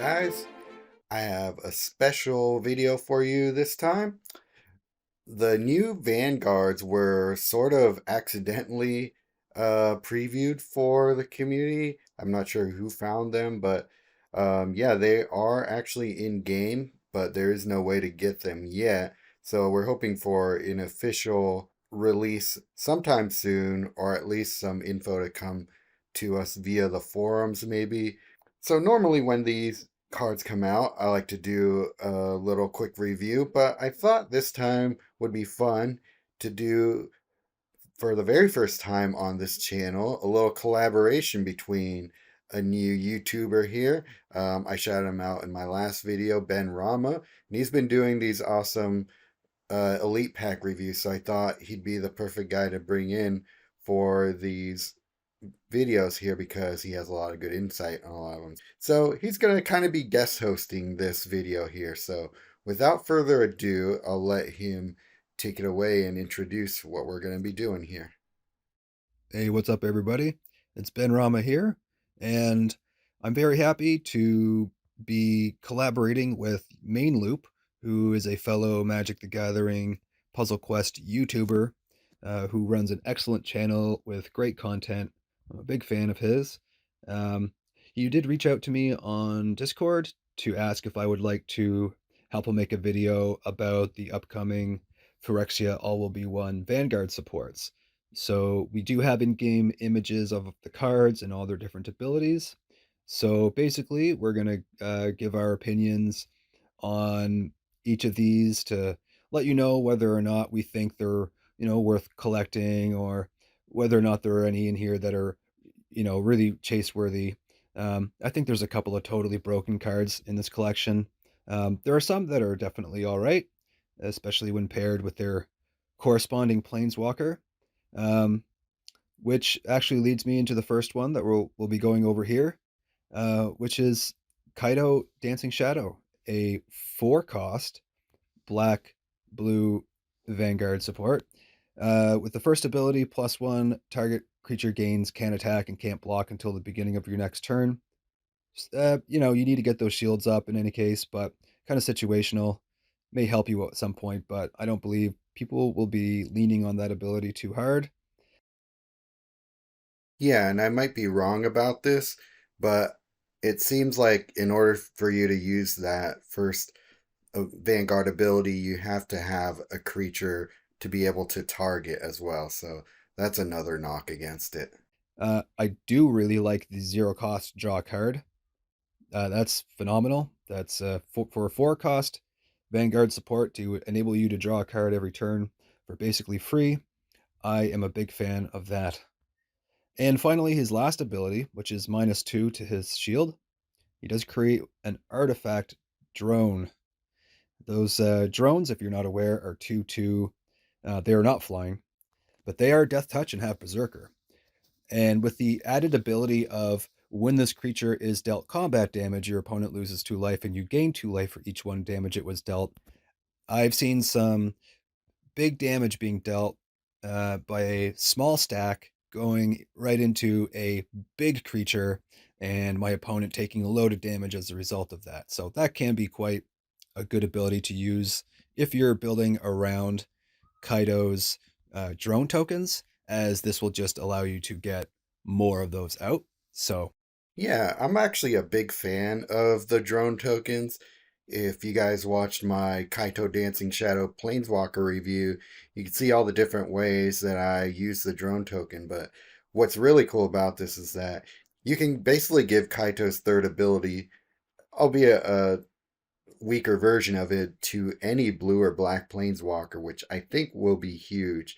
guys, I have a special video for you this time. The new Vanguards were sort of accidentally previewed for the community. I'm not sure who found them, but yeah, they are actually in game, but there is no way to get them yet. So we're hoping for an official release sometime soon, or at least some info to come to us via the forums, maybe. So normally when these cards come out, I like to do a little quick review, but I thought this time would be fun to do, for the very first time on this channel, a little collaboration between a new YouTuber here. I shouted him out in my last video, Ben Rama, and he's been doing these awesome Elite Pack reviews, so I thought he'd be the perfect guy to bring in for these videos here because he has a lot of good insight on a lot of them. So he's going to kind of be guest hosting this video here. So without further ado, I'll let him take it away and introduce what we're going to be doing here. Hey, what's up, everybody? It's Ben Rama here, and I'm very happy to be collaborating with Main Loop, who is a fellow Magic the Gathering Puzzle Quest YouTuber who runs an excellent channel with great content. I'm a big fan of his. Um, he did reach out to me on Discord to ask if I would like to help him make a video about the upcoming Phyrexia All Will Be One Vanguard supports. So we do have in-game images of the cards and all their different abilities. So basically, we're going to give our opinions on each of these to let you know whether or not we think they're, worth collecting, or whether or not there are any in here that are, really chase worthy. I think there's a couple of totally broken cards in this collection. There are some that are definitely all right, especially when paired with their corresponding planeswalker. Um, which actually leads me into the first one that we'll be going over here, which is Kaito Dancing Shadow, a 4-cost black blue Vanguard support. With the first ability, +1, target creature gains can't attack and can't block until the beginning of your next turn. You need to get those shields up in any case, but kind of situational. May help you at some point, but I don't believe people will be leaning on that ability too hard. Yeah, and I might be wrong about this, but it seems like in order for you to use that first Vanguard ability, you have to have a creature to be able to target as well. So that's another knock against it. I do really like the 0-cost draw card. That's phenomenal. That's for a 4-cost Vanguard support to enable you to draw a card every turn for basically free. I am a big fan of that. And finally, his last ability, which is -2 to his shield, he does create an artifact drone. Those drones, if you're not aware, are 2/2. They are not flying, but they are Death Touch and have Berserker. And with the added ability of when this creature is dealt combat damage, your opponent loses 2 life and you gain 2 life for each 1 damage it was dealt. I've seen some big damage being dealt by a small stack going right into a big creature, and my opponent taking a load of damage as a result of that. So that can be quite a good ability to use if you're building around Kaito's drone tokens, as this will just allow you to get more of those out. So, Yeah, I'm actually a big fan of the drone tokens. If you guys watched my Kaito Dancing Shadow Planeswalker review, you can see all the different ways that I use the drone token. But what's really cool about this is that you can basically give Kaito's third ability, albeit a weaker version of it, to any blue or black planeswalker, which I think will be huge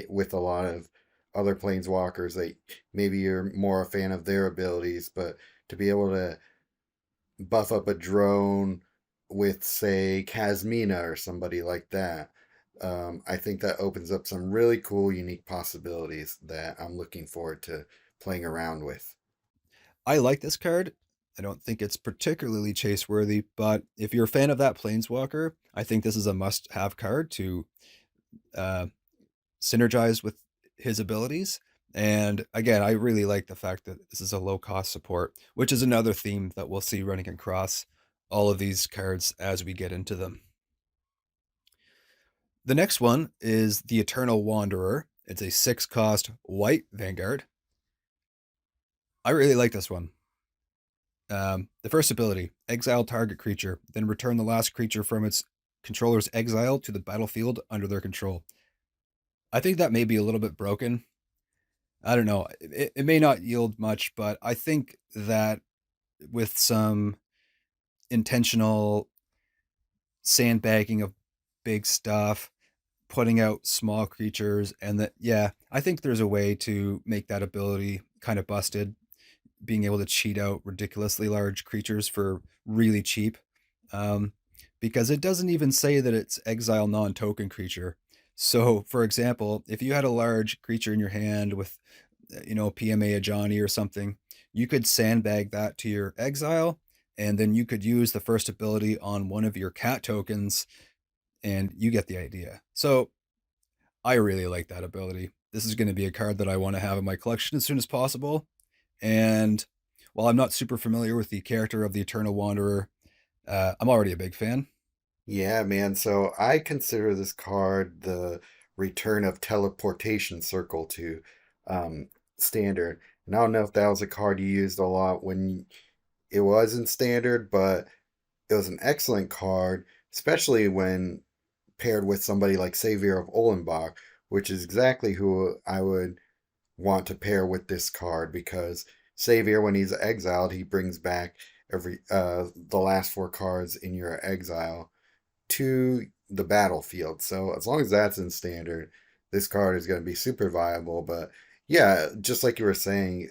with a lot of other planeswalkers that maybe you're more a fan of their abilities, but to be able to buff up a drone with, say, Casmina or somebody like that, I think that opens up some really cool, unique possibilities that I'm looking forward to playing around with. I like this card. I don't think it's particularly chase worthy, but if you're a fan of that Planeswalker, I think this is a must have card to uh, synergize with his abilities. And again, I really like the fact that this is a low cost support, which is another theme that we'll see running across all of these cards as we get into them. The next one is the Eternal Wanderer. It's a 6 cost white Vanguard. I really like this one. The first ability, exile target creature, then return the last creature from its controller's exile to the battlefield under their control. I think that may be a little bit broken. I don't know. It may not yield much, but I think that with some intentional sandbagging of big stuff, putting out small creatures, and that, yeah, I think there's a way to make that ability kind of busted, being able to cheat out ridiculously large creatures for really cheap. Um, because it doesn't even say that it's exile non-token creature. So, for example, if you had a large creature in your hand with, PMA a Johnny or something, you could sandbag that to your exile, and then you could use the first ability on one of your cat tokens, and you get the idea. So, I really like that ability. This is going to be a card that I want to have in my collection as soon as possible. And while I'm not super familiar with the character of the Eternal Wanderer, I'm already a big fan. Yeah, man. So I consider this card the return of teleportation circle to standard. And I don't know if that was a card you used a lot when it was in standard, but it was an excellent card, especially when paired with somebody like Savior of Olenbach, which is exactly who I would want to pair with this card because Savior, when he's exiled, he brings back every the last four cards in your exile to the battlefield. So as long as that's in standard, this card is going to be super viable. But yeah, just like you were saying,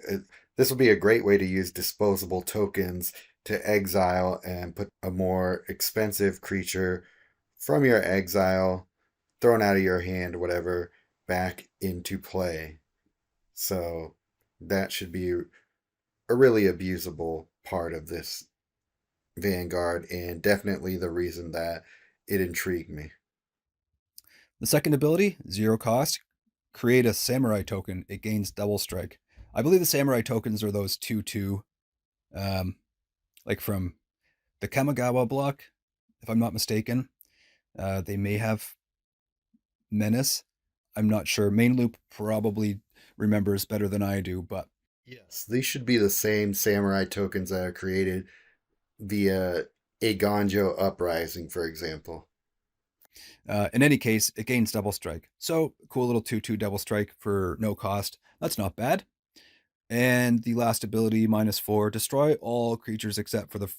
this will be a great way to use disposable tokens to exile and put a more expensive creature from your exile, thrown out of your hand, whatever, back into play. So that should be a really abusable part of this Vanguard, and definitely the reason that it intrigued me. The second ability, 0 cost, create a Samurai token. It gains double strike. I believe the Samurai tokens are those 2/2, um, like from the Kamigawa block, if I'm not mistaken. They may have Menace. I'm not sure. Main Loop probably remembers better than I do, but Yes, these should be the same samurai tokens that are created via a Ganjo Uprising, for example. in any case, it gains double strike. So, cool little 2/2 double strike for no cost. That's not bad. And the last ability, -4, destroy all creatures except for the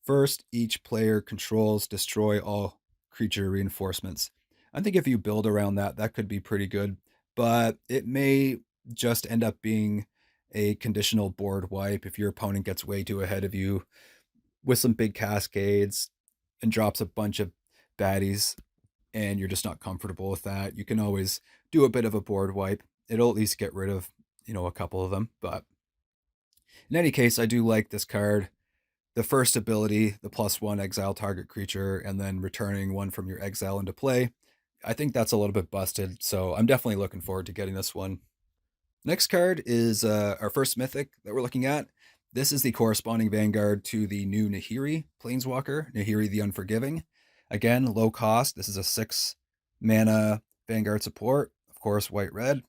first each player controls, destroy all creature reinforcements. I think if you build around that, that could be pretty good, but it may just end up being a conditional board wipe if your opponent gets way too ahead of you with some big cascades and drops a bunch of baddies and you're just not comfortable with that. You can always do a bit of a board wipe. It'll at least get rid of, a couple of them, but in any case, I do like this card. The first ability, the +1 exile target creature, and then returning one from your exile into play. I think that's a little bit busted, so I'm definitely looking forward to getting this one. Next card is our first mythic that we're looking at. This is the corresponding Vanguard to the new Nahiri Planeswalker, Nahiri the Unforgiving. Again, low cost. This is a 6 mana Vanguard support, of course, white red.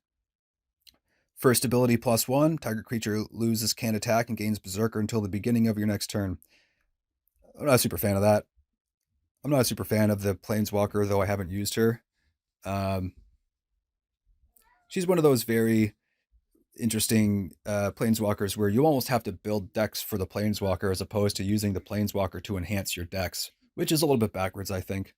First ability +1, target creature loses can't attack and gains Berserker until the beginning of your next turn. I'm not a super fan of that. I'm not a super fan of the Planeswalker, though I haven't used her. Um, she's one of those very interesting Planeswalkers where you almost have to build decks for the Planeswalker as opposed to using the Planeswalker to enhance your decks, which is a little bit backwards, I think.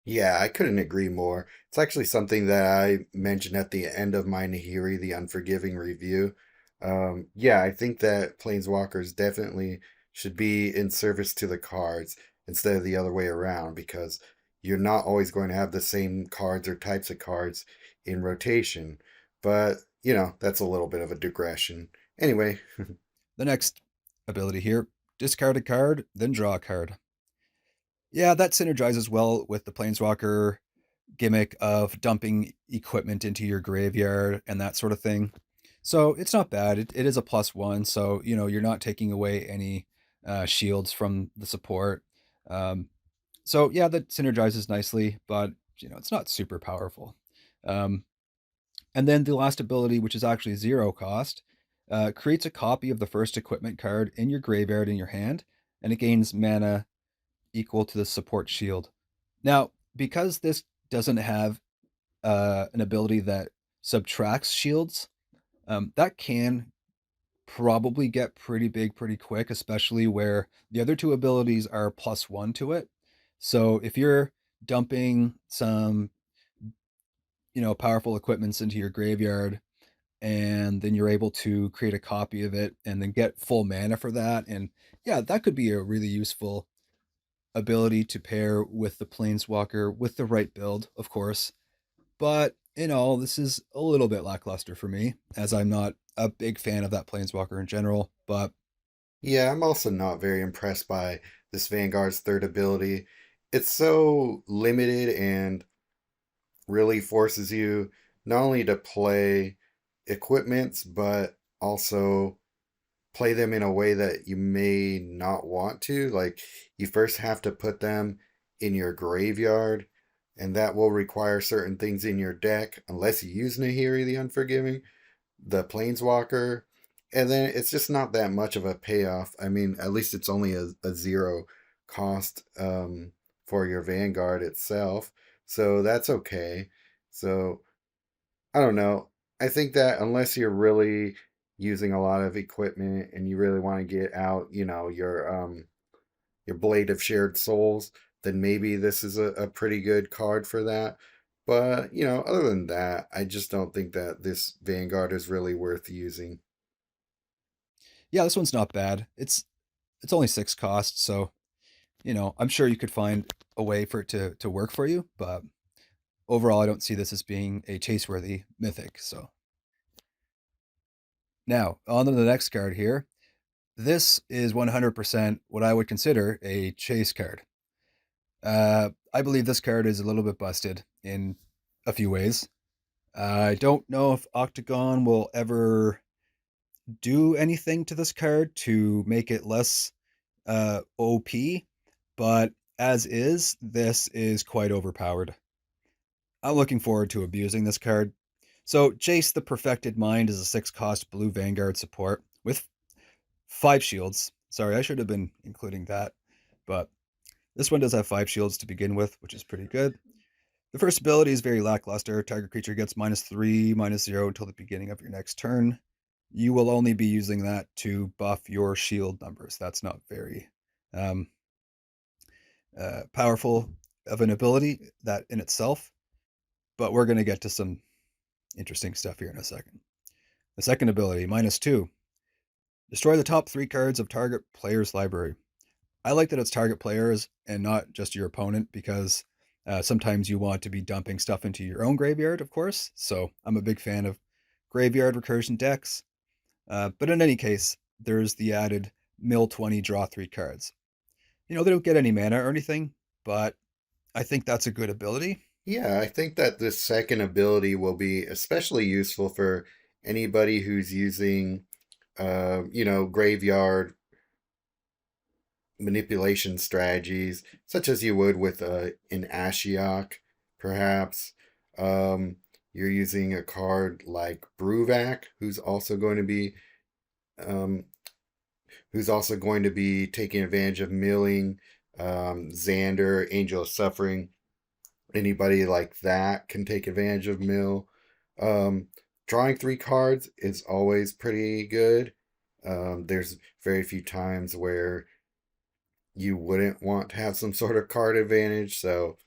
Yeah, I couldn't agree more. It's actually something that I mentioned at the end of my Nahiri, the Unforgiving review. Yeah, I think that Planeswalkers definitely should be in service to the cards instead of the other way around because you're not always going to have the same cards or types of cards in rotation. But, that's a little bit of a digression. Anyway, The next ability here, discard a card, then draw a card. Yeah, that synergizes well with the Planeswalker gimmick of dumping equipment into your graveyard and that sort of thing. So it's not bad. It is a +1, so, you're not taking away any, shields from the support. Um, so yeah, that synergizes nicely, but, it's not super powerful. Um, and then the last ability, which is actually 0 cost, creates a copy of the first equipment card in your graveyard in your hand, and it gains mana equal to the support shield. Now, because this doesn't have, an ability that subtracts shields, that can probably get pretty big pretty quick, especially where the other two abilities are +1 to it. So if you're dumping some, powerful equipments into your graveyard, and then you're able to create a copy of it and then get full mana for that, and yeah, that could be a really useful ability to pair with the Planeswalker with the right build, of course. But in all, this is a little bit lackluster for me, as I'm not a big fan of that Planeswalker in general. But Yeah, I'm also not very impressed by this Vanguard's third ability. It's so limited and really forces you not only to play equipments, but also play them in a way that you may not want to. Like, you first have to put them in your graveyard, and that will require certain things in your deck, unless you use Nahiri the Unforgiving, the Planeswalker. And then it's just not that much of a payoff. I mean, at least it's only a 0 cost for your Vanguard itself. So that's okay. So I don't know. I think that unless you're really using a lot of equipment and you really want to get out, your Blade of Shared Souls, then maybe this is a pretty good card for that. But, other than that, I just don't think that this Vanguard is really worth using. yeah, this one's not bad. It's only 6 cost, so I'm sure you could find a way for it to work for you. But overall, I don't see this as being a chase-worthy mythic. So now on to the next card here. This is 100% what I would consider a chase card. I believe this card is a little bit busted in a few ways. I don't know if Octagon will ever do anything to this card to make it less OP, but as is, this is quite overpowered. I'm looking forward to abusing this card. So, Jace the Perfected Mind is a 6 cost blue Vanguard support with 5 shields. Sorry, I should have been including that, but this one does have 5 shields to begin with, which is pretty good. The first ability is very lackluster. Target creature gets -3, -0 until the beginning of your next turn. You will only be using that to buff your shield numbers. That's not very um, powerful of an ability that in itself, but we're going to get to some interesting stuff here in a second. The second ability, -2. Destroy the top 3 cards of target player's library. I like that it's target players and not just your opponent, because sometimes you want to be dumping stuff into your own graveyard, of course. So I'm a big fan of graveyard recursion decks. But in any case, there's the added mill 20, draw 3 cards. They don't get any mana or anything, but I think that's a good ability. Yeah, I think that this second ability will be especially useful for anybody who's using, graveyard manipulation strategies, such as you would with an Ashiok, perhaps. You're using a card like Bruvac, um, who's also going to be taking advantage of milling. Xander, Angel of Suffering, anybody like that can take advantage of mill. Um, Drawing 3 cards is always pretty good. There's very few times where you wouldn't want to have some sort of card advantage. So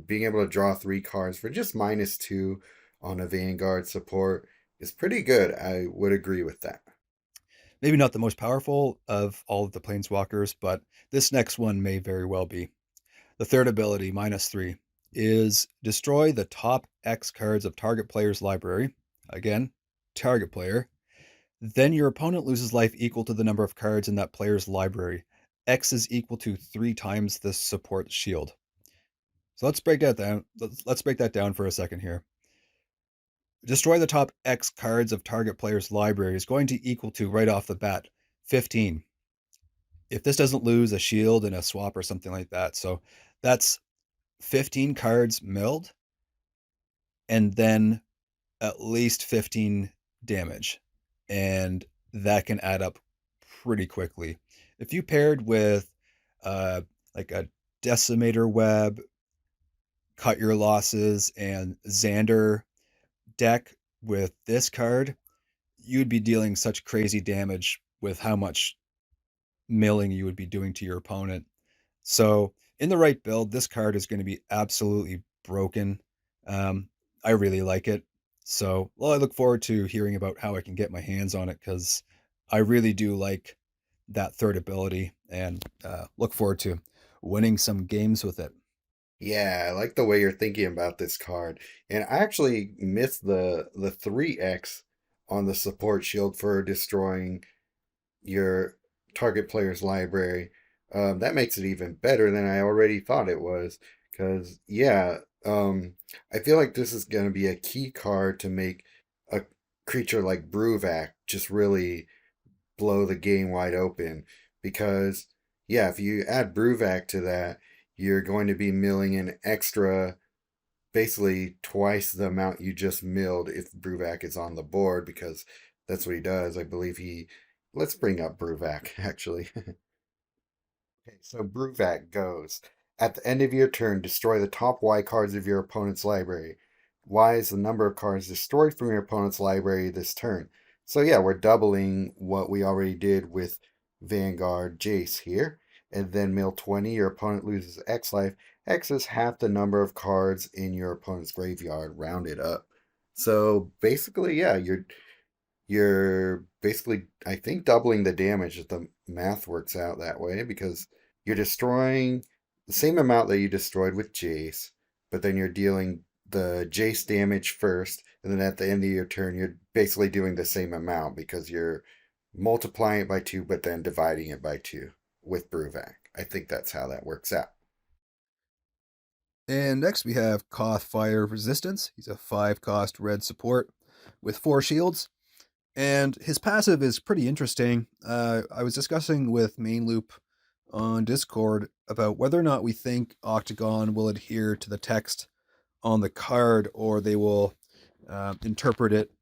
being able to draw 3 cards for just -2 on a Vanguard support is pretty good. I would agree with that. Maybe not the most powerful of all of the planeswalkers, but this next one may very well be. The third ability, -3, is destroy the top X cards of target player's library. Again, target player. Then your opponent loses life equal to the number of cards in that player's library. X is equal to 3 times the support shield. So let's break that down. Let's break that down for a second here. destroy the top X cards of target player's library is going to equal to, right off the bat, 15. If this doesn't lose a shield and a swap or something like that. So that's 15 cards milled, and then at least 15 damage. And that can add up pretty quickly. If you paired with like a Decimator Web, Cut Your Losses, and Xander deck with this card, you'd be dealing such crazy damage with how much milling you would be doing to your opponent. So, in the right build, this card is going to be absolutely broken. Um, I really like it. So, well, I look forward to hearing about how I can get my hands on it because I really do like that third ability and look forward to winning some games with it. Yeah, I like the way you're thinking about this card. And I actually missed the 3x on the support shield for destroying your target player's library. That makes it even better than I already thought it was. Because, yeah, I feel like this is going to be a key card to make a creature like Bruvac just really blow the game wide open. Because, yeah, if you add Bruvac to that, you're going to be milling an extra, basically twice the amount you just milled if Bruvac is on the board, because that's what he does. I believe he. Let's bring up Bruvac, actually. Okay, so Bruvac goes. At the end of your turn, destroy the top Y cards of your opponent's library. Y is the number of cards destroyed from your opponent's library this turn. So yeah, we're doubling what we already did with Vanguard Jace here. And then mill 20, your opponent loses X life. X is half the number of cards in your opponent's graveyard, rounded up. So basically, yeah, you're basically, I think, doubling the damage if the math works out that way, because you're destroying the same amount that you destroyed with Jace, but then you're dealing the Jace damage first, and then at the end of your turn, you're basically doing the same amount because you're multiplying it by two, but then dividing it by two with Bruvac. I think that's how that works out. And next we have Koth Fire Resistance. He's a 5-cost red support with 4 shields. And his passive is pretty interesting. I was discussing with Main Loop on Discord about whether or not we think Octagon will adhere to the text on the card, or they will interpret it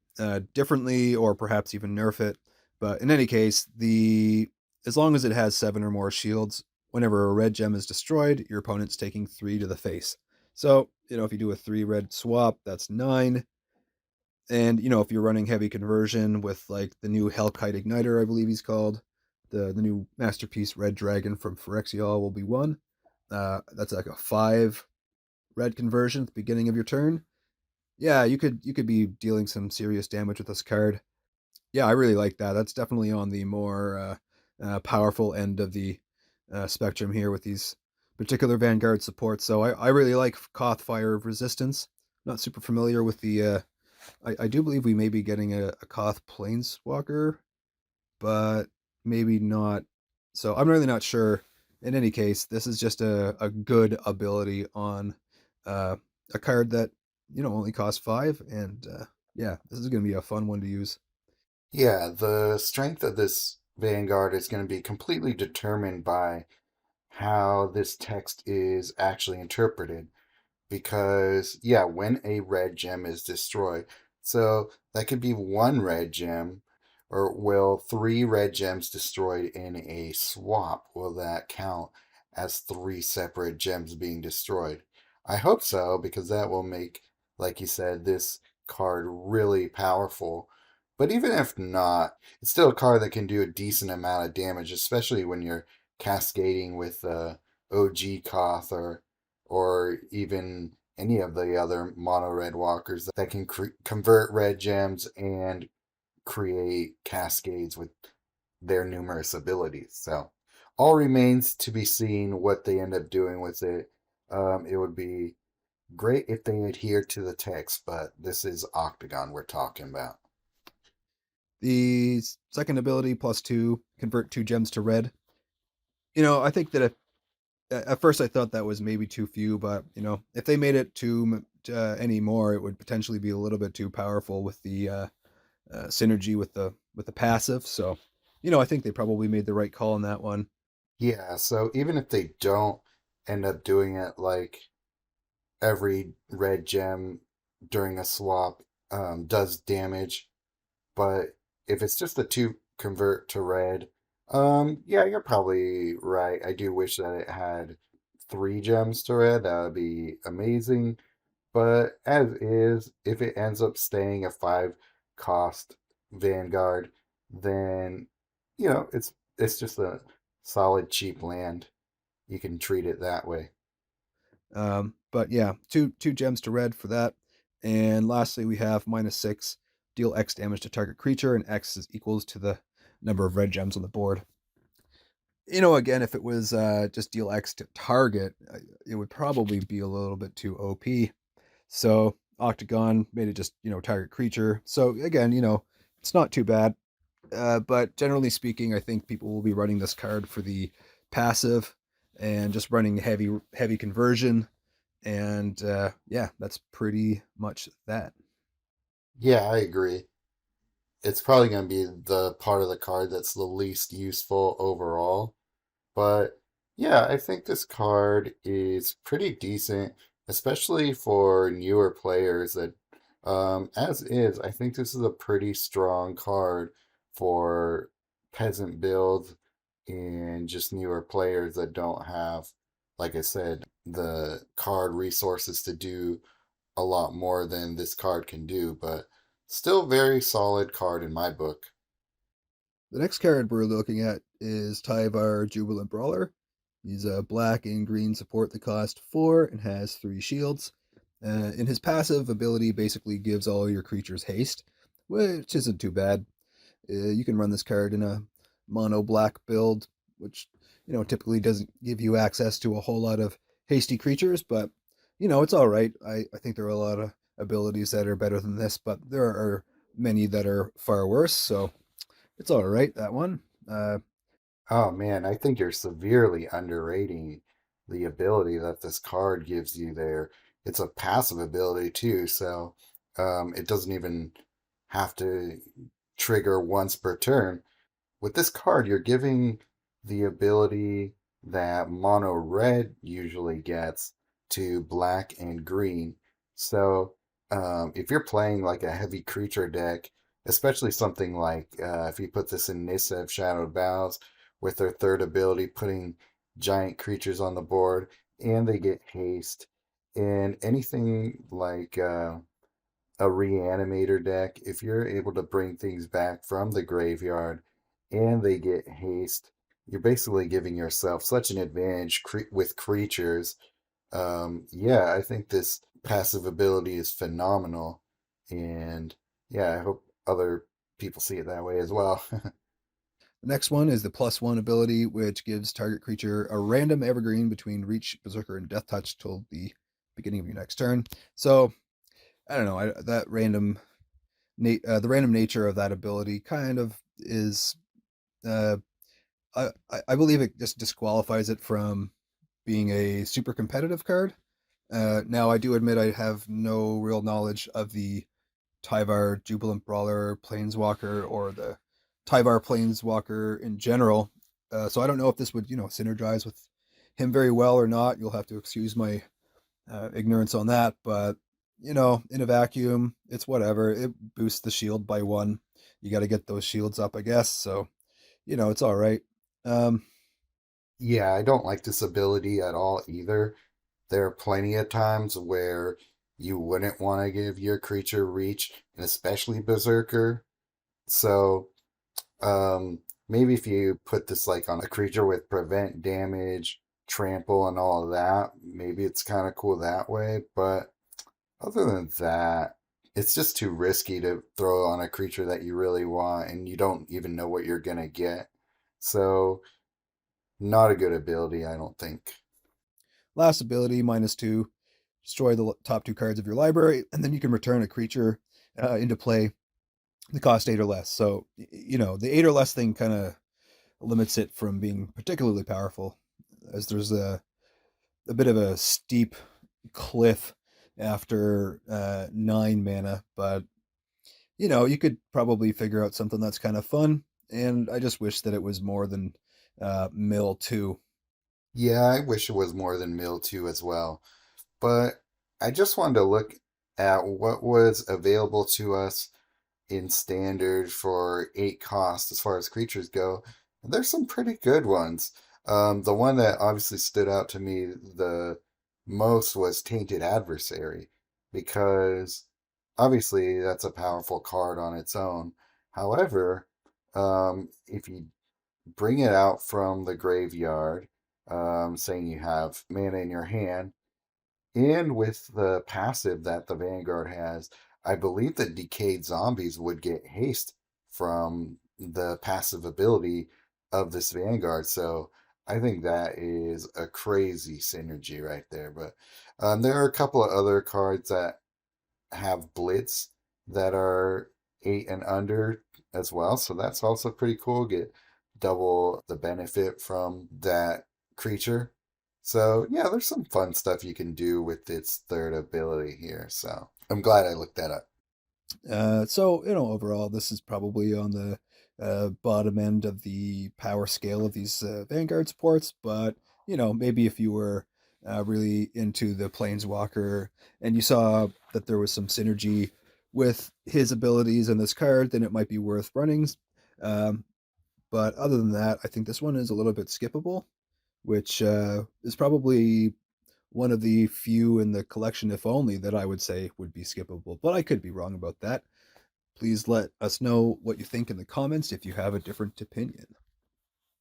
differently, or perhaps even nerf it. But in any case, the as long as it has 7 or more shields, whenever a red gem is destroyed, your opponent's taking 3 to the face. So if you do a 3 red swap, that's 9. And if you're running heavy conversion with like the new Hellkite Igniter, I believe he's called, the new Masterpiece Red Dragon from Phyrexial will be 1. That's like a 5 red conversion at the beginning of your turn. Yeah, you could be dealing some serious damage with this card. Yeah, I really like that. That's definitely on the more powerful end of the spectrum here with these particular Vanguard supports. So I really like Koth Fire of Resistance. Not super familiar with the I do believe we may be getting a Koth Planeswalker, but maybe not. So I'm really not sure. In any case, this is just a good ability on a card that only costs 5, and yeah, this is going to be a fun one to use. Yeah, the strength of this Vanguard is going to be completely determined by how this text is actually interpreted. Because, yeah, when a red gem is destroyed, so that could be one red gem, or will 3 red gems destroyed in a swap, will that count as 3 separate gems being destroyed? I hope so, because that will make, like you said, this card really powerful. But even if not, it's still a card that can do a decent amount of damage, especially when you're cascading with OG Koth, or even any of the other mono red walkers that can convert red gems and create cascades with their numerous abilities. So, all remains to be seen what they end up doing with it. It would be great if they adhere to the text, but this is Octagon we're talking about. The second ability, +2, convert 2 gems to red. I think that if, at first I thought that was maybe too few, but if they made it to anymore, it would potentially be a little bit too powerful with the synergy with the passive. So, I think they probably made the right call on that one. Yeah, so even if they don't end up doing it like every red gem during a swap does damage, but if it's just the two convert to red, yeah, you're probably right. I do wish that it had three gems to red. That would be amazing. But as is, if it ends up staying a five cost Vanguard, then it's just a solid cheap land. You can treat it that way. But yeah, two gems to red for that. And lastly, we have -6, deal X damage to target creature, and X is equals to the number of red gems on the board. Again, if it was just deal X to target, it would probably be a little bit too OP. So Octagon made it just target creature. So again, it's not too bad. But generally speaking, I think people will be running this card for the passive and just running heavy conversion. And yeah, that's pretty much that. Yeah, I agree. It's probably going to be the part of the card that's the least useful overall. But yeah, I think this card is pretty decent, especially for newer players that as is, I think this is a pretty strong card for peasant builds and just newer players that don't have, like I said, the card resources to do a lot more than this card can do, but still very solid card in my book. The next card we're looking at is Tyvar Jubilant Brawler. He's a black and green support that cost 4 and has 3 shields. In his passive ability, basically gives all your creatures haste, which isn't too bad. You can run this card in a mono black build, which typically doesn't give you access to a whole lot of hasty creatures, but it's all right. I think there are a lot of abilities that are better than this, but there are many that are far worse. So it's all right, that one. Oh man, I think you're severely underrating the ability that this card gives you there. It's a passive ability too, so it doesn't even have to trigger once per turn. With this card, you're giving the ability that mono red usually gets to black and green. So, if you're playing like a heavy creature deck, especially something like if you put this in Nissa of Shadowed Vows with their third ability, putting giant creatures on the board, and they get haste, and anything like a reanimator deck, if you're able to bring things back from the graveyard and they get haste, you're basically giving yourself such an advantage with creatures. Yeah, I think this passive ability is phenomenal. And yeah, I hope other people see it that way as well. The next one is the +1 ability, which gives target creature a random evergreen between Reach, Berserker, and Death Touch till the beginning of your next turn. So I don't know. The random nature of that ability kind of is. Uh, I believe it just disqualifies it from being a super competitive card. Now I do admit I have no real knowledge of the Tyvar Jubilant Brawler Planeswalker or the Tyvar Planeswalker in general. So I don't know if this would synergize with him very well or not. You'll have to excuse my ignorance on that, but in a vacuum, it's whatever. It boosts the shield by 1. You got to get those shields up, I guess. So it's all right. Um, Yeah, I don't like this ability at all either. There are plenty of times where you wouldn't want to give your creature reach, and especially Berserker. So, maybe if you put this like on a creature with prevent damage, trample, and all of that, maybe it's kind of cool that way. But other than that, it's just too risky to throw on a creature that you really want and you don't even know what you're gonna get. So, not a good ability, I don't think. Last ability -2, destroy the top 2 cards of your library, and then you can return a creature into play. The cost 8 or less. So the 8 or less thing kind of limits it from being particularly powerful, as there's a bit of a steep cliff after 9 mana, but you could probably figure out something that's kind of fun. And I just wish that it was more than mill two. Yeah, I wish it was more than mill 2 as well. But I just wanted to look at what was available to us in standard for 8 cost as far as creatures go. And there's some pretty good ones. The one that obviously stood out to me the most was Tainted Adversary, because obviously that's a powerful card on its own. However, if you bring it out from the graveyard, saying you have mana in your hand, and with the passive that the Vanguard has, I believe that decayed zombies would get haste from the passive ability of this Vanguard. So I think that is a crazy synergy right there. But there are a couple of other cards that have Blitz that are 8 and under as well. So that's also pretty cool. Get double the benefit from that creature. So yeah, there's some fun stuff you can do with its third ability here. So I'm glad I looked that up. So overall, this is probably on the bottom end of the power scale of these Vanguard supports. But maybe if you were really into the Planeswalker and you saw that there was some synergy with his abilities in this card, then it might be worth running. Um, but other than that, I think this one is a little bit skippable, which is probably one of the few in the collection, if only, that I would say would be skippable. But I could be wrong about that. Please let us know what you think in the comments if you have a different opinion.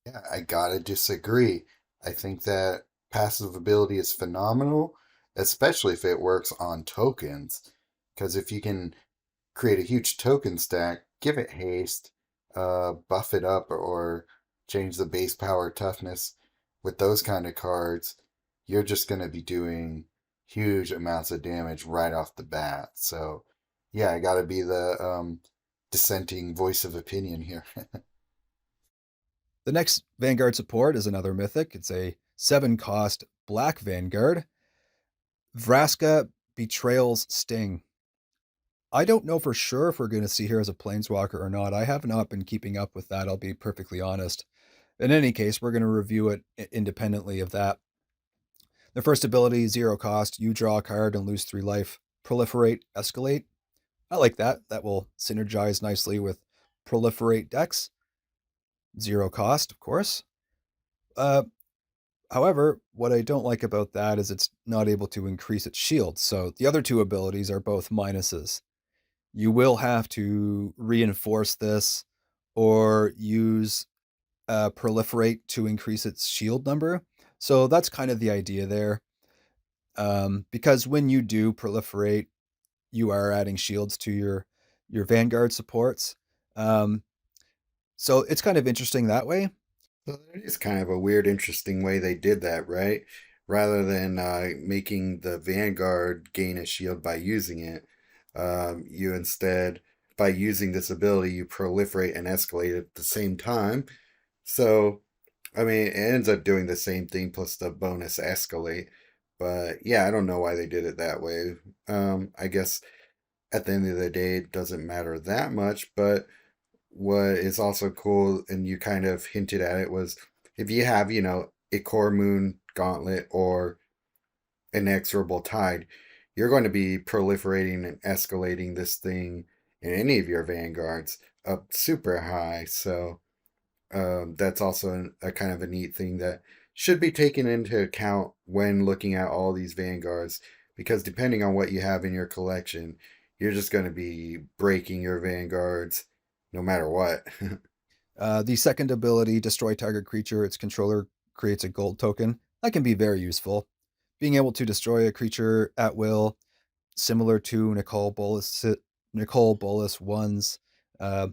Yeah, I gotta disagree. I think that passive ability is phenomenal, especially if it works on tokens. Because if you can create a huge token stack, give it haste, buff it up, or change the base power toughness with those kind of cards, you're just going to be doing huge amounts of damage right off the bat. So, yeah, I got to be the dissenting voice of opinion here. The next Vanguard support is another mythic. It's a 7 cost black Vanguard. Vraska Betrayal's Sting. I don't know for sure if we're going to see her as a planeswalker or not. I have not been keeping up with that, I'll be perfectly honest. In any case, we're going to review it independently of that. The first ability, 0 cost, you draw a card and lose 3 life. Proliferate, escalate. I like that. That will synergize nicely with proliferate decks. 0 cost, of course. Uh, However, what I don't like about that is it's not able to increase its shield. So the other two abilities are both minuses. You will have to reinforce this or use proliferate to increase its shield number. So that's kind of the idea there. Because when you do proliferate, you are adding shields to your Vanguard supports. Um, so it's kind of interesting that way. So that is kind of a weird, interesting way they did that, right? Rather than making the Vanguard gain a shield by using it, you instead, by using this ability, you proliferate and escalate at the same time. So, I mean, it ends up doing the same thing plus the bonus escalate. But yeah, I don't know why they did it that way. I guess at the end of the day, it doesn't matter that much, but what is also cool, and you kind of hinted at it, was if you have, a Core Moon Gauntlet or Inexorable Tide, you're going to be proliferating and escalating this thing in any of your vanguards up super high. So that's also a kind of a neat thing that should be taken into account when looking at all these vanguards, because depending on what you have in your collection, you're just going to be breaking your vanguards no matter what. The second ability, destroy target creature, its controller creates a gold token. That can be very useful. Being able to destroy a creature at will, similar to Nicole Bolas One's uh,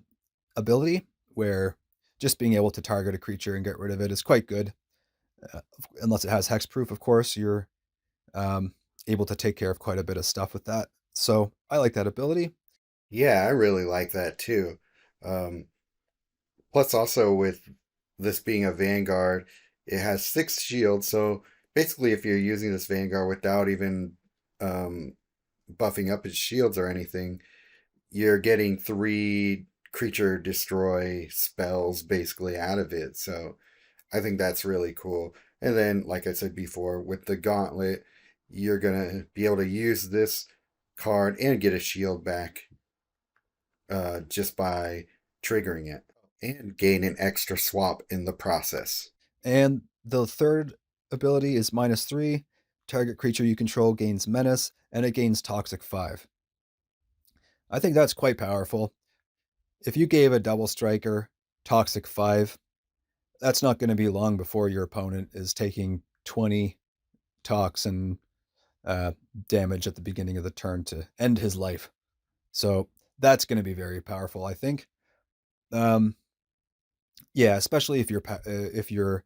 ability, where just being able to target a creature and get rid of it is quite good. Uh, Unless it has hexproof, of course, you're um, able to take care of quite a bit of stuff with that. So I like that ability. Yeah, I really like that too. Um, Plus, also with this being a Vanguard, it has 6 shields. So basically, if you're using this Vanguard without even buffing up his shields or anything, you're getting 3 creature destroy spells basically out of it. So I think that's really cool. And then, like I said before, with the gauntlet, you're gonna be able to use this card and get a shield back just by triggering it and gain an extra swap in the process. And the third ability is -3. Target creature you control gains menace, and it gains toxic 5. I think that's quite powerful. If you gave a double striker toxic 5, that's not going to be long before your opponent is taking 20 tox and uh, damage at the beginning of the turn to end his life. So that's going to be very powerful, I think. Um, yeah, especially if you're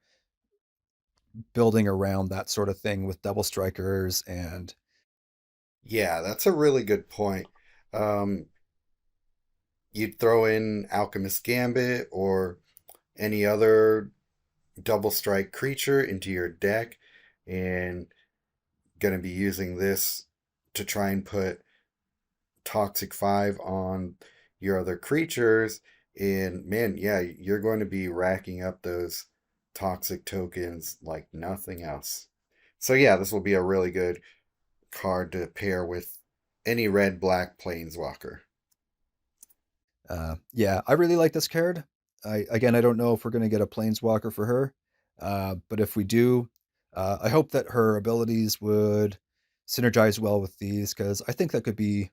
building around that sort of thing with double strikers and Yeah, that's a really good point. Um, you'd throw in Alchemist Gambit or any other double strike creature into your deck and going to be using this to try and put Toxic 5 on your other creatures. And man, yeah, you're going to be racking up those toxic tokens like nothing else. So, yeah, this will be a really good card to pair with any red black planeswalker. yeah, I really like this card. I don't know if we're going to get a planeswalker for her, but if we do, I hope that her abilities would synergize well with these because I think that could be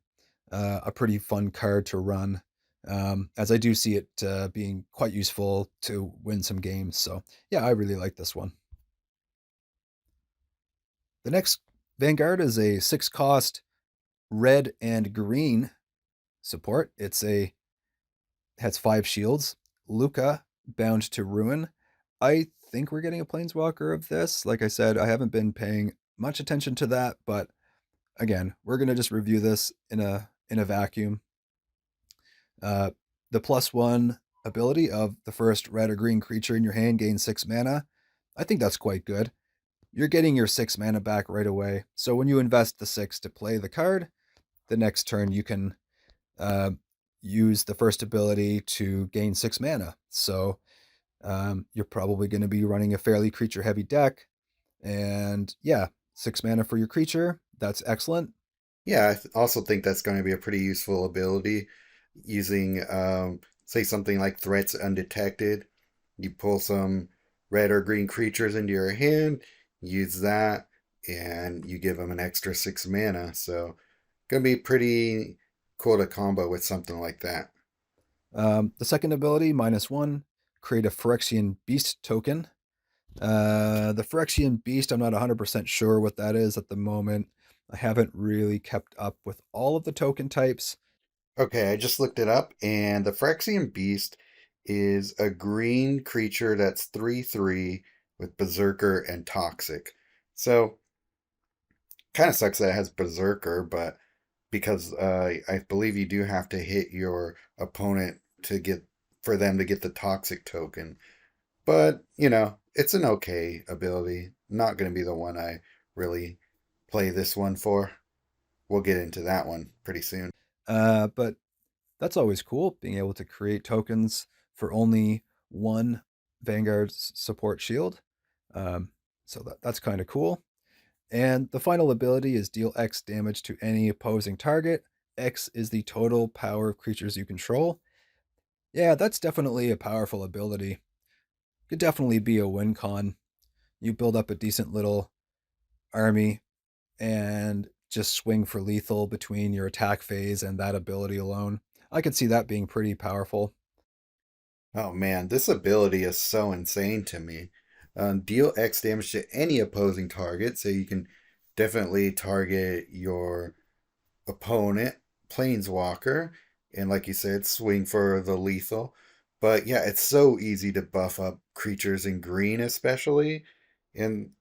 a pretty fun card to run. As I do see it being quite useful to win some games. So yeah, I really like this one. The next Vanguard is a 6 cost red and green support. Has 5 shields. Lukka, Bound to Ruin. I think we're getting a Planeswalker of this. Like I said, I haven't been paying much attention to that, but again, we're gonna just review this in a vacuum. Uh, the +1 ability of the first red or green creature in your hand gains 6 mana. I think that's quite good. You're getting your 6 mana back right away. So when you invest the 6 to play the card, the next turn you can uh, use the first ability to gain 6 mana. So you're probably going to be running a fairly creature heavy deck. And yeah, 6 mana for your creature. That's excellent. Yeah, also think that's going to be a pretty useful ability using, say, something like Threats Undetected. You pull some red or green creatures into your hand, use that, and you give them an extra 6 mana. So, going to be pretty cool to combo with something like that. The second ability, -1, create a Phyrexian Beast token. The Phyrexian Beast, I'm not 100% sure what that is at the moment. I haven't really kept up with all of the token types. Okay, I just looked it up, and the Phyrexian Beast is a green creature that's 3/3 with Berserker and Toxic. So, kind of sucks that it has Berserker, but because I believe you do have to hit your opponent to get for them to get the Toxic token. But, it's an okay ability. Not going to be the one I really play this one for. We'll get into that one pretty soon. But that's always cool, being able to create tokens for only one Vanguard support shield. Um, so that's kind of cool. And the final ability is deal X damage to any opposing target. X is the total power of creatures you control. Yeah, that's definitely a powerful ability. Could definitely be a win con. You build up a decent little army and just swing for lethal between your attack phase and that ability alone. I could see that being pretty powerful. Oh man, this ability is so insane to me. Deal X damage to any opposing target, so you can definitely target your opponent, Planeswalker, and like you said, swing for the lethal. But yeah, it's so easy to buff up creatures in green, especially. And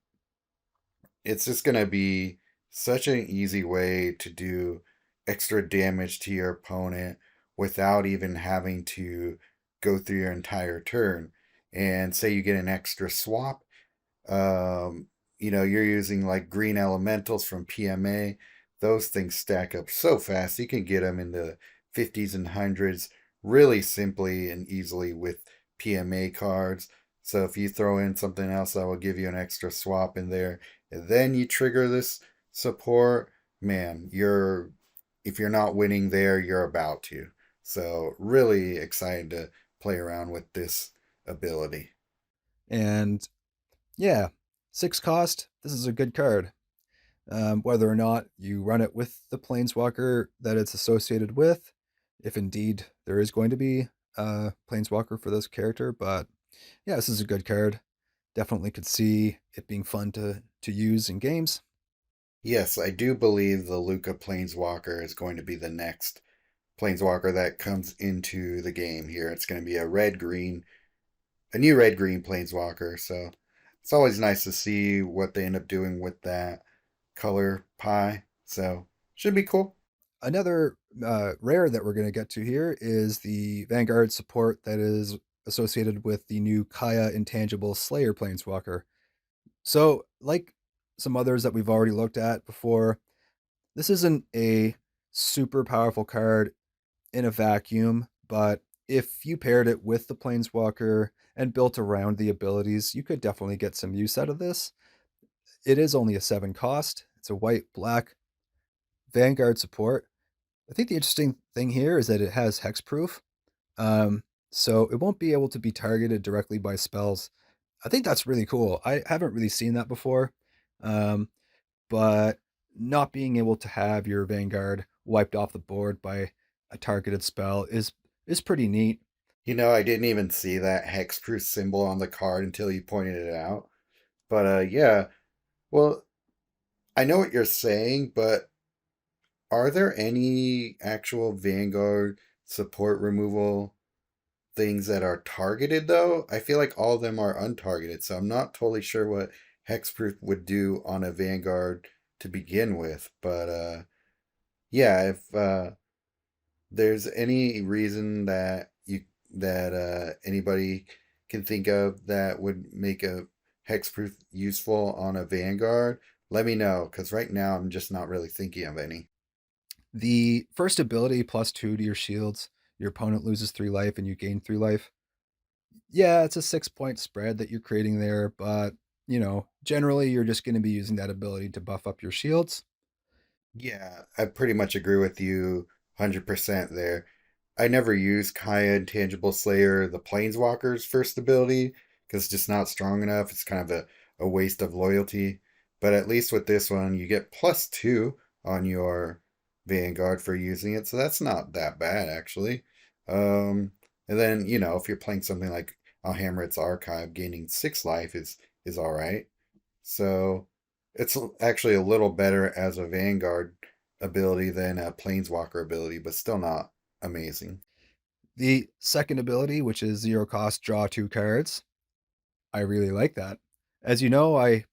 it's just going to be such an easy way to do extra damage to your opponent without even having to go through your entire turn. And say you get an extra swap, you're using like green elementals from PMA. those things stack up so fast. You can get them in the 50s and hundreds really simply and easily with PMA cards. So if you throw in something else that will give you an extra swap in there, and then you trigger this support, man, you're if you're not winning there, you're about to. So really excited to play around with this ability. And yeah, 6 cost, this is a good card. Whether or not you run it with the planeswalker that it's associated with, if indeed there is going to be a planeswalker for this character. But yeah, this is a good card. Definitely could see it being fun to use in games. Yes, I do believe the Lukka Planeswalker is going to be the next Planeswalker that comes into the game here. It's going to be a new red green Planeswalker. So it's always nice to see what they end up doing with that color pie. So should be cool. Another rare that we're going to get to here is the Vanguard support that is associated with the new Kaya Intangible Slayer Planeswalker. So, like some others that we've already looked at before, this isn't a super powerful card in a vacuum, but if you paired it with the Planeswalker and built around the abilities, you could definitely get some use out of this. It is only a 7 cost. It's a white black Vanguard support. I think the interesting thing here is that it has hexproof. So it won't be able to be targeted directly by spells. I think that's really cool. I haven't really seen that before. Um, but not being able to have your Vanguard wiped off the board by a targeted spell is pretty neat. I didn't even see that hexproof symbol on the card until you pointed it out. But yeah, well, I know what you're saying, but are there any actual Vanguard support removal things that are targeted though? I feel like all of them are untargeted, so I'm not totally sure what hexproof would do on a Vanguard to begin with. But yeah, if there's any reason that anybody can think of that would make a hexproof useful on a Vanguard, let me know, because right now I'm just not really thinking of any. The first ability +2 to your shields, your opponent loses 3 life and you gain 3 life. Yeah, it's a 6-point spread that you're creating there, but generally you're just going to be using that ability to buff up your shields. Yeah, I pretty much agree with you 100% there. I never use Kaya Intangible Slayer, the Planeswalker's first ability, because it's just not strong enough. It's kind of a waste of loyalty. But at least with this one, you get +2 on your Vanguard for using it, so that's not that bad, actually. And then, if you're playing something like I'll Hammer Its Archive, gaining 6 life is all right. So it's actually a little better as a Vanguard ability than a Planeswalker ability, but still not amazing. The second ability, which is 0 cost, draw 2 cards. I really like that. As you know, I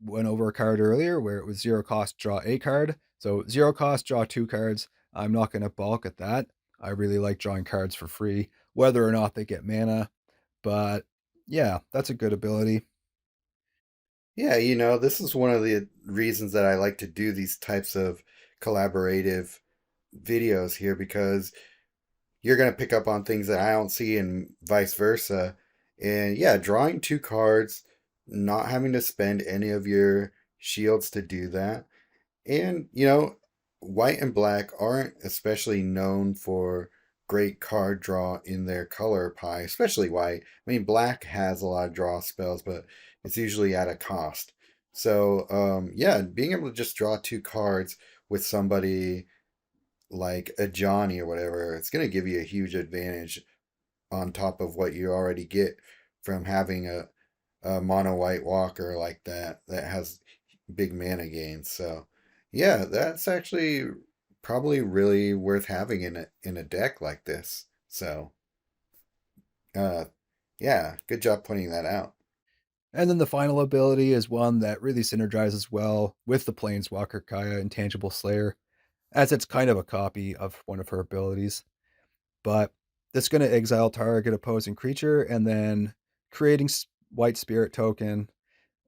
went over a card earlier where it was 0 cost, draw a card. So 0 cost, draw 2 cards. I'm not going to balk at that. I really like drawing cards for free, whether or not they get mana. But yeah, that's a good ability. Yeah, this is one of the reasons that I like to do these types of collaborative videos here because you're going to pick up on things that I don't see and vice versa. And yeah, drawing 2 cards, not having to spend any of your shields to do that. And, white and black aren't especially known for great card draw in their color pie, especially white. I mean, black has a lot of draw spells, but it's usually at a cost. So, yeah, being able to just draw 2 cards with somebody like a Johnny or whatever, it's going to give you a huge advantage on top of what you already get from having a mono white walker like that has big mana gains. So yeah, that's actually probably really worth having in a deck like this. So uh yeah, good job pointing that out. And then the final ability is one that really synergizes well with the Planeswalker Kaya Intangible Slayer, as it's kind of a copy of one of her abilities. But it's going to exile target opposing creature and then creating white spirit token.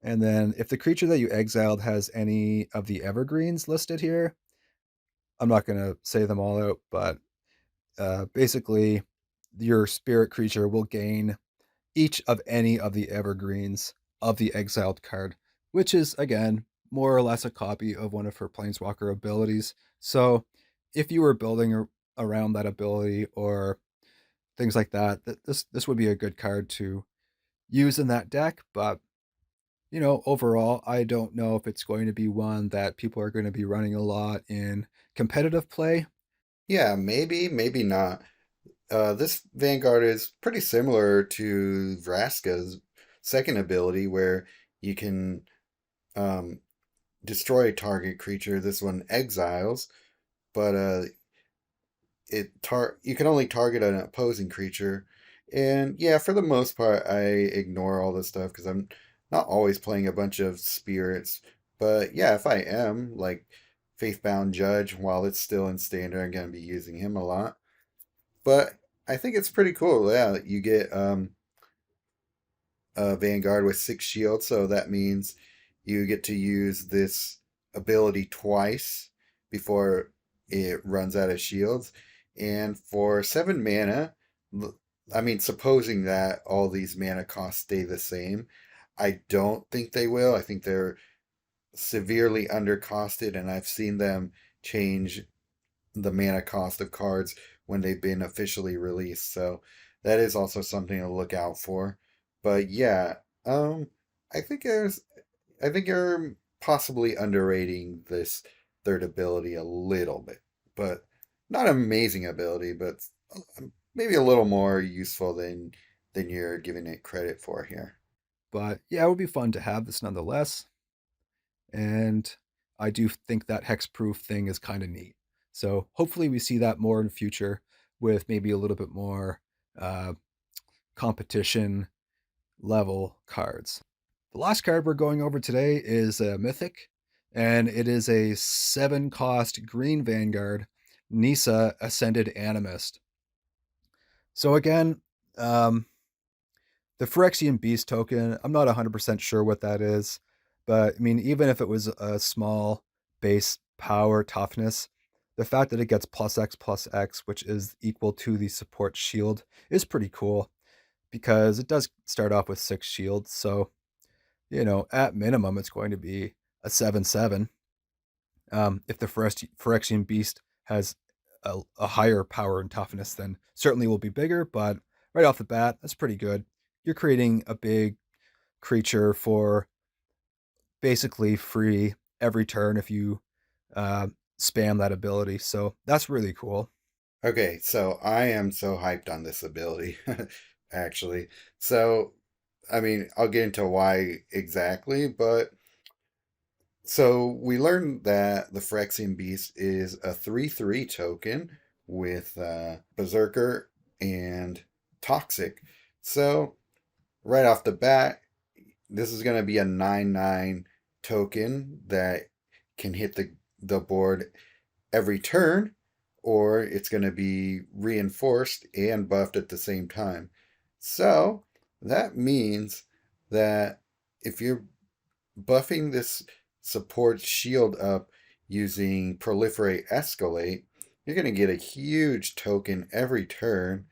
And then if the creature that you exiled has any of the evergreens listed here, I'm not going to say them all out, but basically, your spirit creature will gain each of any of the evergreens of the exiled card, which is, again, more or less a copy of one of her planeswalker abilities. So if you were building around that ability or things like that, this would be a good card to use in that deck. But overall, I don't know if it's going to be one that people are going to be running a lot in competitive play. Yeah, maybe, maybe not. This Vanguard is pretty similar to Vraska's second ability, where you can um, destroy a target creature. This one exiles, but you can only target an opposing creature. And yeah, for the most part, I ignore all this stuff because I'm not always playing a bunch of spirits. But yeah, if I am, like Faithbound Judge, while it's still in standard, I'm going to be using him a lot. But I think it's pretty cool. Yeah, you get Vanguard with 6 shields, so that means you get to use this ability twice before it runs out of shields. And for 7 mana, I mean, supposing that all these mana costs stay the same, I don't think they will. I think they're severely undercosted, and I've seen them change the mana cost of cards when they've been officially released. So that is also something to look out for. But yeah, um, I think there's, I think you're possibly underrating this third ability a little bit, but not an amazing ability, but maybe a little more useful than you're giving it credit for here. But yeah, it would be fun to have this nonetheless. And I do think that hexproof thing is kind of neat. So hopefully we see that more in the future with maybe a little bit more uh, competition level cards. The last card we're going over today is a Mythic, and it is a 7 cost green Vanguard, Nissa Ascended Animist. So again, um, the Phyrexian Beast token, I'm not 100% sure what that is, but I mean, even if it was a small base power toughness, the fact that it gets plus X, which is equal to the support shield, is pretty cool because it does start off with 6 shields. So, at minimum, it's going to be a 7/7. If the Phyrexian Beast has a higher power and toughness, then certainly will be bigger, but right off the bat, that's pretty good. You're creating a big creature for basically free every turn if you uh, spam that ability. So that's really cool. Okay, so I am so hyped on this ability, actually. So, I mean, I'll get into why exactly, but so we learned that the Phyrexian Beast is a 3/3 token with Berserker and Toxic. So, right off the bat, this is going to be a 9/9 token that can hit the board every turn, or it's going to be reinforced and buffed at the same time. So that means that if you're buffing this support shield up using Proliferate Escalate, you're going to get a huge token every turn.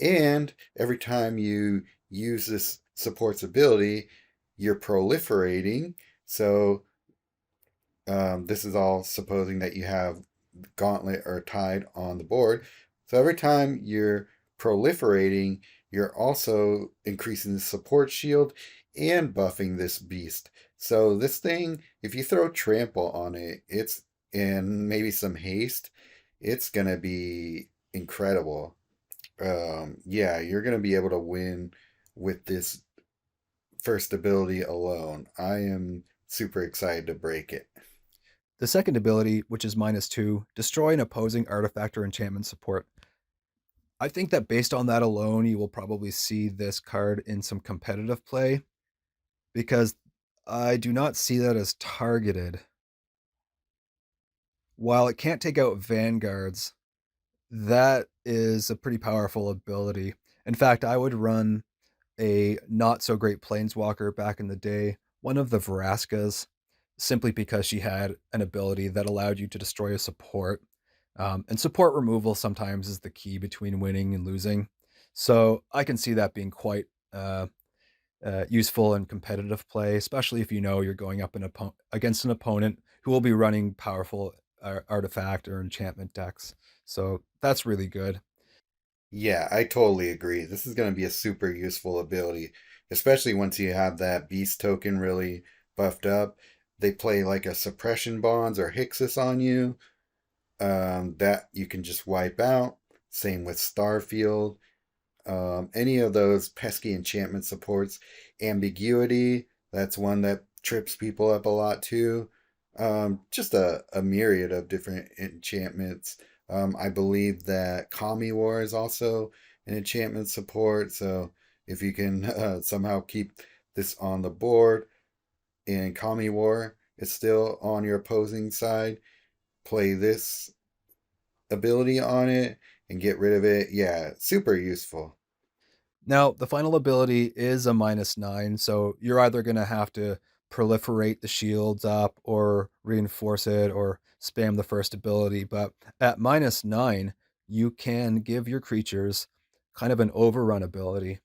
And every time you use this support's ability, you're proliferating. So this is all supposing that you have Gauntlet or Tide on the board. So every time you're proliferating, you're also increasing the support shield and buffing this beast. So this thing, if you throw trample on it, it's and maybe some haste, it's gonna be incredible. Yeah, you're gonna be able to win with this first ability alone. I am super excited to break it. The second ability, which is -2, destroy an opposing artifact or enchantment support. I think that based on that alone, you will probably see this card in some competitive play because I do not see that as targeted. While it can't take out Vanguards, that is a pretty powerful ability. In fact, I would run a not so great planeswalker back in the day, one of the Vraskas, simply because she had an ability that allowed you to destroy a support. And support removal sometimes is the key between winning and losing. So I can see that being quite useful in competitive play, especially if you know you're going up against an opponent who will be running powerful artifact or enchantment decks. So that's really good. Yeah, I totally agree. This is going to be a super useful ability, especially once you have that beast token really buffed up. They play like a suppression bonds or Hixus on you, that you can just wipe out. Same with Starfield. Any of those pesky enchantment supports. Ambiguity, that's one that trips people up a lot too. Just a myriad of different enchantments. I believe that Kami War is also an enchantment support, so if you can somehow keep this on the board and Kami War is still on your opposing side, play this ability on it and get rid of it. Yeah, super useful. Now, the final ability is a -9, so you're either going to have to proliferate the shields up or reinforce it or spam the first ability. But at -9, you can give your creatures kind of an overrun ability,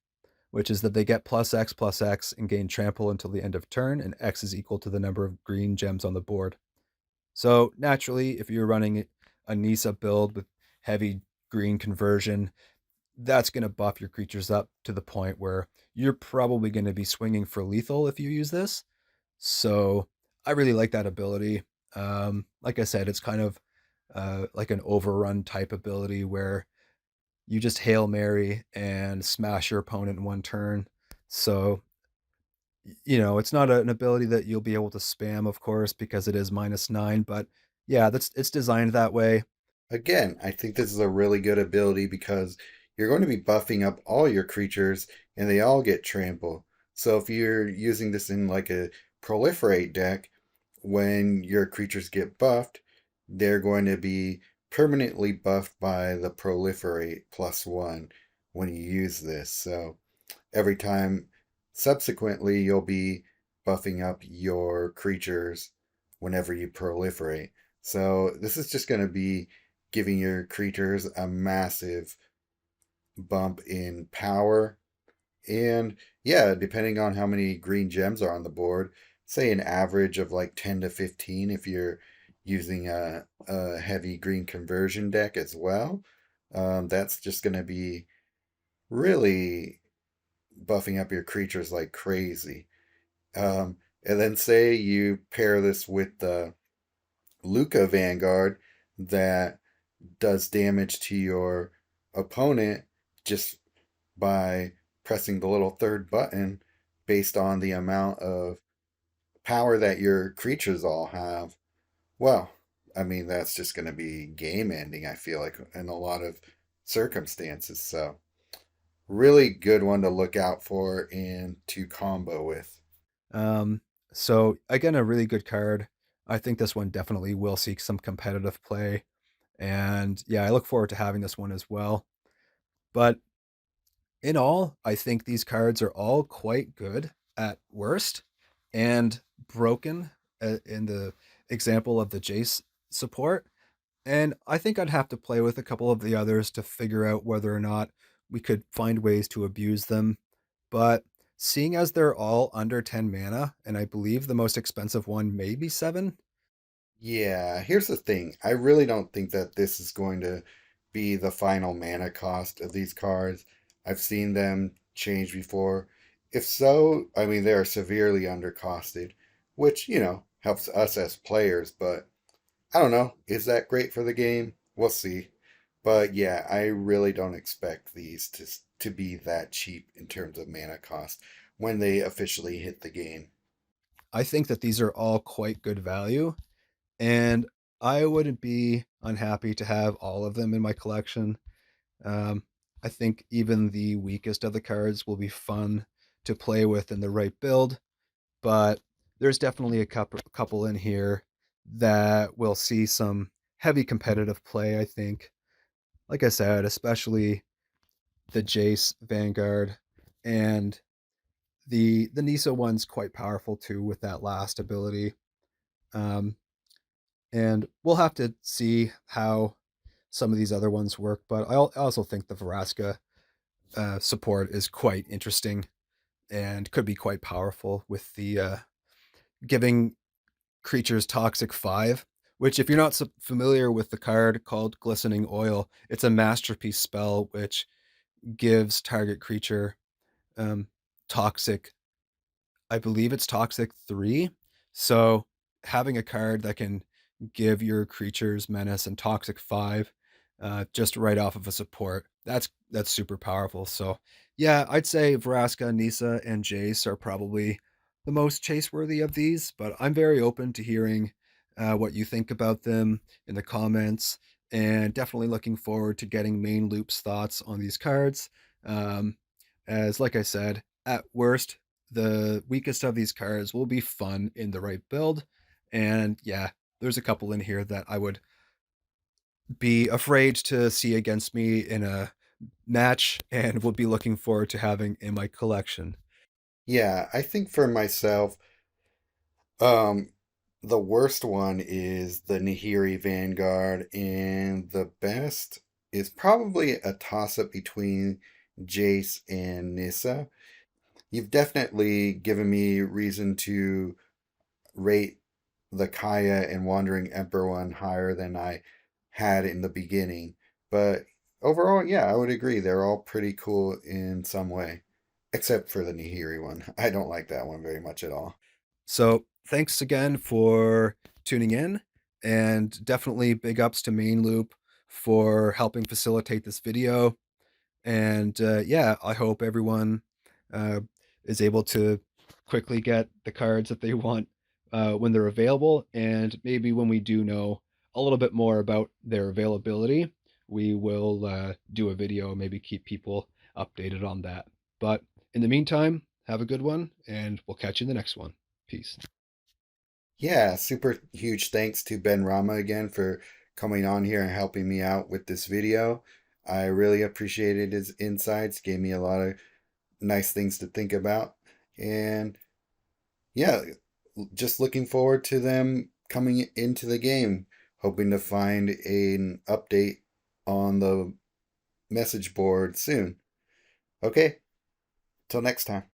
which is that they get plus X and gain trample until the end of turn, and X is equal to the number of green gems on the board. So naturally, if you're running a Nissa build with heavy green conversion, that's going to buff your creatures up to the point where you're probably going to be swinging for lethal if you use this. So I really like that ability. Like I said, it's kind of like an overrun type ability where you just Hail Mary and smash your opponent in one turn. So, it's not an ability that you'll be able to spam, of course, because it is -9. But yeah, it's designed that way. Again, I think this is a really good ability because you're going to be buffing up all your creatures and they all get trample. So if you're using this in like a proliferate deck, when your creatures get buffed, they're going to be permanently buffed by the proliferate +1 when you use this. So every time subsequently, you'll be buffing up your creatures whenever you proliferate. So this is just going to be giving your creatures a massive bump in power. And yeah, depending on how many green gems are on the board, say an average of like 10 to 15 if you're using a heavy green conversion deck as well. That's just going to be really buffing up your creatures like crazy. And then say you pair this with the Lukka Vanguard that does damage to your opponent just by pressing the little third button based on the amount of power that your creatures all have. Well, I mean, that's just going to be game ending, I feel like, in a lot of circumstances. So, really good one to look out for and to combo with. Um, so again, a really good card. I think this one definitely will seek some competitive play. And yeah, I look forward to having this one as well. But in all, I think these cards are all quite good at worst and broken in the example of the Jace support. And I think I'd have to play with a couple of the others to figure out whether or not we could find ways to abuse them. But seeing as they're all under 10 mana, and I believe the most expensive one may be 7. Yeah, here's the thing. I really don't think that this is going to be the final mana cost of these cards. I've seen them change before. If so, I mean, they are severely undercosted, which, helps us as players, but I don't know. Is that great for the game? We'll see. But yeah, I really don't expect these to be that cheap in terms of mana cost when they officially hit the game. I think that these are all quite good value, and I wouldn't be unhappy to have all of them in my collection. Um, I think even the weakest of the cards will be fun to play with in the right build, but there's definitely a couple in here that will see some heavy competitive play, I think. Like I said, especially the Jace Vanguard and the Nissa one's quite powerful too with that last ability. Um, and we'll have to see how. some of these other ones work, but I also think the Vraska support is quite interesting and could be quite powerful with the giving creatures Toxic 5, which, if you're not familiar with the card called Glistening Oil, it's a masterpiece spell which gives target creature um, Toxic, I believe it's Toxic 3. So having a card that can give your creatures Menace and Toxic 5 just right off of a support, that's super powerful. So yeah, I'd say Vraska, Nissa, and Jace are probably the most chase worthy of these, but I'm very open to hearing what you think about them in the comments, and definitely looking forward to getting Main Loop's thoughts on these cards. Um, as like I said, at worst, the weakest of these cards will be fun in the right build. And yeah, there's a couple in here that I would be afraid to see against me in a match and will be looking forward to having in my collection. Yeah, I think for myself, um, the worst one is the Nahiri Vanguard, and the best is probably a toss-up between Jace and Nissa. You've definitely given me reason to rate the Kaya and Wandering Emperor one higher than I had in the beginning. But overall, yeah, I would agree. They're all pretty cool in some way, except for the Nihiri one. I don't like that one very much at all. So thanks again for tuning in, and definitely big ups to Main Loop for helping facilitate this video. And yeah, I hope everyone uh, is able to quickly get the cards that they want when they're available. And maybe when we do know a little bit more about their availability, we will do a video, maybe keep people updated on that. But in the meantime, have a good one, and we'll catch you in the next one. Peace. Yeah, super huge thanks to Ben Rama again for coming on here and helping me out with this video. I really appreciated his insights, gave me a lot of nice things to think about. And yeah, just looking forward to them coming into the game, hoping to find an update on the message board soon. Okay, till next time.